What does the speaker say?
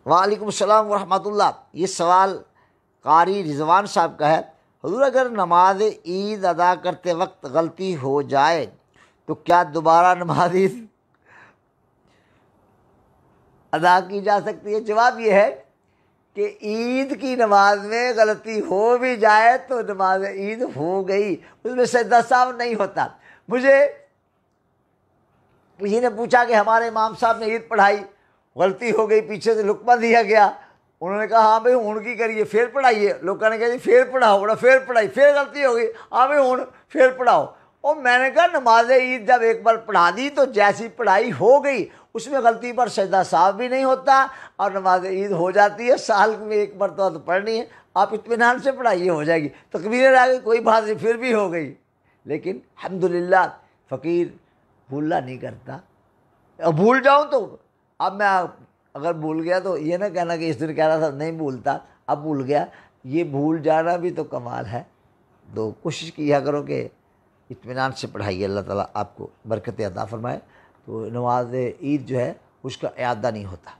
وعلیکم السلام ورحمۃ اللہ۔ یہ سوال قاری رضوان صاحب کا ہے۔ حضور اگر نماز عید ادا کرتے وقت غلطی ہو جائے تو کیا دوبارہ نماز عید ادا کی جا سکتی ہے؟ جواب یہ ہے کہ عید کی نماز میں غلطی ہو بھی جائے تو نماز عید ہو گئی، اس میں سجدہ سہو نہیں ہوتا۔ مجھے کسی نے پوچھا کہ ہمارے امام صاحب نے عید پڑھائی، غلطی ہو گئی، پیچھے سے لقمہ دیا گیا، انہوں نے کہا ہاں بھائی ہون کی کریے، پھر پڑھائیے۔ لوگوں نے کہا جی پھر پڑھاؤ، بڑا پھر پڑھائی، پھر غلطی ہو گئی، ہاں بھائی ہون پھر پڑھاؤ۔ اور میں نے کہا نماز عید جب ایک بار پڑھا دی تو جیسی پڑھائی ہو گئی، اس میں غلطی پر سجدہ سہو بھی نہیں ہوتا اور نماز عید ہو جاتی ہے۔ سال میں ایک مرتبہ تو پڑھنی ہے، آپ اطمینان سے پڑھائیے، ہو جائے گی۔ تکبیریں آ گئی، کوئی بات نہیں، پھر بھی ہو گئی۔ لیکن الحمدللہ فقیر بھولنا نہیں کرتا۔ اب بھول جاؤں تو اب میں اگر بھول گیا تو یہ نہ کہنا کہ اس دن کہہ رہا تھا نہیں بھولتا، اب بھول گیا، یہ بھول جانا بھی تو کمال ہے۔ تو کوشش کیا کرو کہ اطمینان سے پڑھائیے، اللہ تعالیٰ آپ کو برکت عطا فرمائے۔ تو نماز عید جو ہے اس کا اعادہ نہیں ہوتا۔